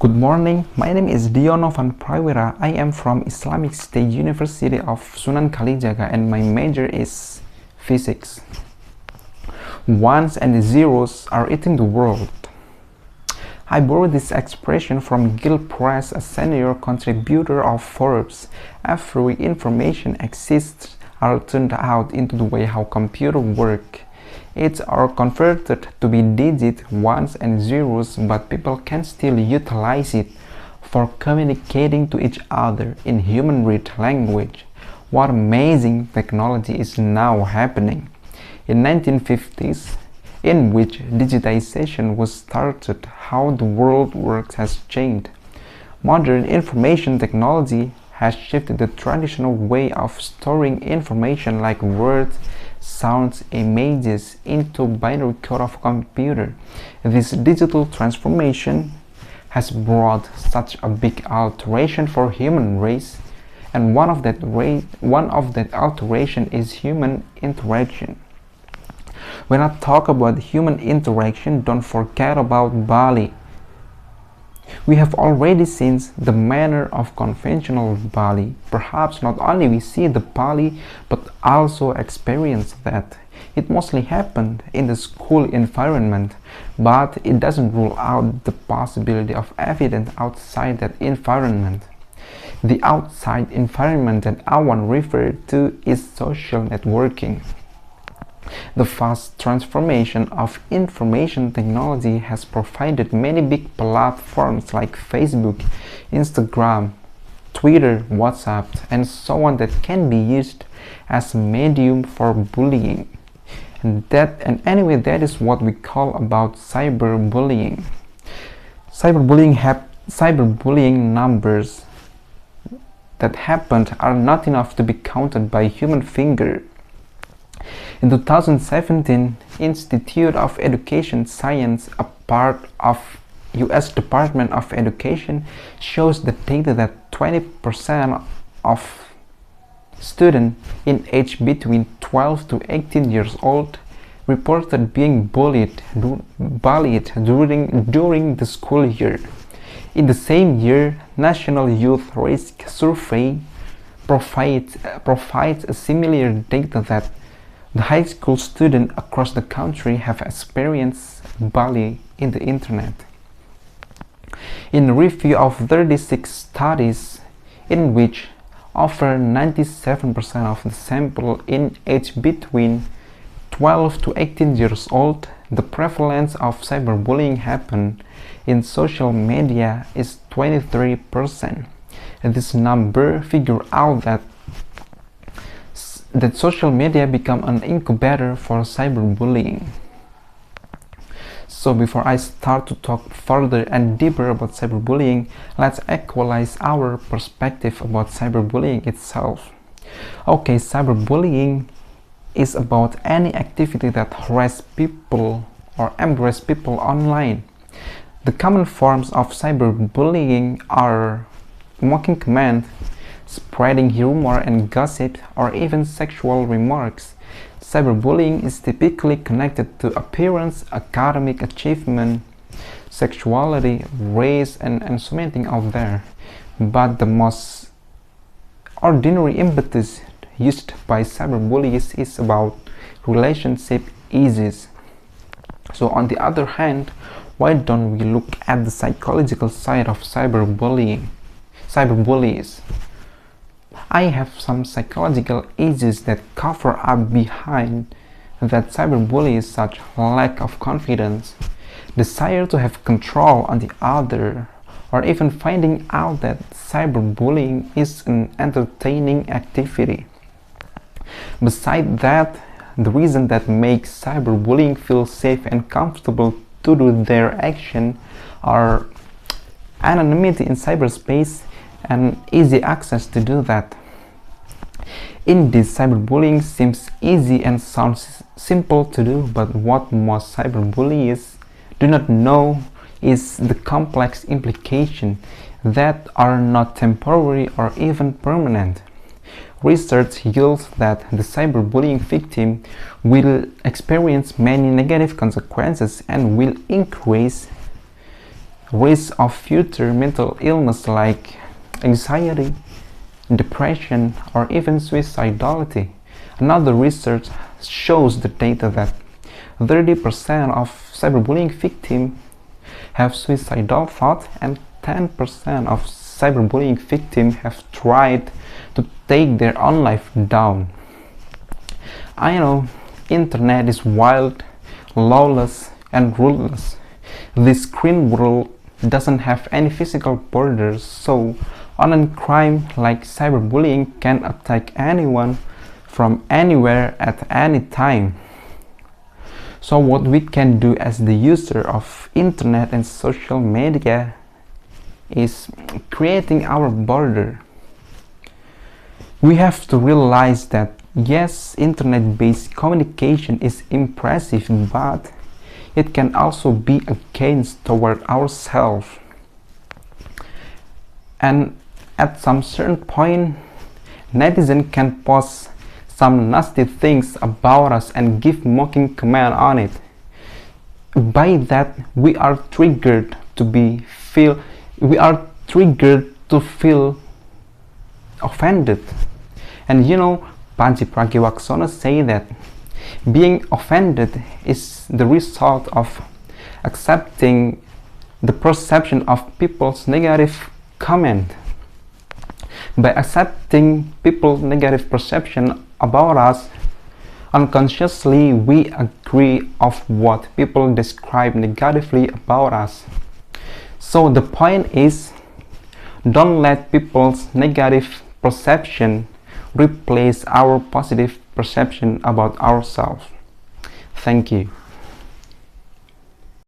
Good morning, my name is Novan Prawira. I am from Islamic State University of Sunan Kalijaga and my major is physics. Ones and zeros are eating the world. I borrowed this expression from Gil Press, a senior contributor of Forbes. Every information exists are turned out into the way how computers work. It's are converted to be digits, ones and zeros, but people can still utilize it for communicating to each other in human read language. What amazing technology is now happening. In 1950s, in which digitization was started, how the world works has changed. Modern information technology has shifted the traditional way of storing information like words, sounds, images into binary code of a computer. This digital transformation has brought such a big alteration for human race, and one of that alteration is human interaction. When I talk about human interaction, don't forget about Bali. We have already seen the manner of conventional Bali. Perhaps not only we see the Bali, but also experience that. It mostly happened in the school environment, but it doesn't rule out the possibility of evidence outside that environment. The outside environment that I want to refer to is social networking. The fast transformation of information technology has provided many big platforms like Facebook, Instagram, Twitter, WhatsApp, and so on that can be used as a medium for bullying. And anyway, that is what we call about cyberbullying. Cyberbullying numbers that happened are not enough to be counted by human finger. In 2017, Institute of Education Science, a part of US Department of Education, shows the data that 20% of students in age between 12 to 18 years old reported being bullied during the school year. In the same year, National Youth Risk Survey provides a similar data that the high school students across the country have experienced bullying in the internet. In a review of 36 studies in which over 97% of the sample in age between 12 to 18 years old, the prevalence of cyberbullying happened in social media is 23%. And this number figure out that social media become an incubator for cyberbullying. So before I start to talk further and deeper about cyberbullying, let's equalize our perspective about cyberbullying itself. Okay, cyberbullying is about any activity that harass people or embarrass people online. The common forms of cyberbullying are mocking comments, spreading rumor and gossip, or even sexual remarks. Cyberbullying is typically connected to appearance, academic achievement, sexuality, race, and so many things out there. But the most ordinary impetus used by cyberbullies is about relationship issues. So on the other hand, why don't we look at the psychological side of cyberbullies? I have some psychological issues that cover up behind that cyberbullying is such lack of confidence, desire to have control on the other, or even finding out that cyberbullying is an entertaining activity. Besides that, the reason that makes cyberbullying feel safe and comfortable to do their action are anonymity in cyberspace and easy access to do that. Indeed, cyberbullying seems easy and sounds simple to do, but what most cyberbullies do not know is the complex implications that are not temporary or even permanent. Research yields that the cyberbullying victim will experience many negative consequences and will increase risk of future mental illness like anxiety, depression, or even suicidality. Another research shows the data that 30% of cyberbullying victims have suicidal thoughts and 10% of cyberbullying victims have tried to take their own life down. I know internet is wild, lawless, and ruthless. This screen world doesn't have any physical borders, so online crime like cyberbullying can attack anyone from anywhere at any time. So what we can do as the user of internet and social media is creating our border. We have to realize that yes, internet-based communication is impressive, but it can also be against toward ourselves. And at some certain point, netizens can post some nasty things about us and give mocking comment on it. By that, we are triggered to feel offended. And you know, Panji Pragiwaksono say that being offended is the result of accepting the perception of people's negative comment. By accepting people's negative perception about us, unconsciously we agree of what people describe negatively about us. So the point is, don't let people's negative perception replace our positive perception about ourselves. Thank you.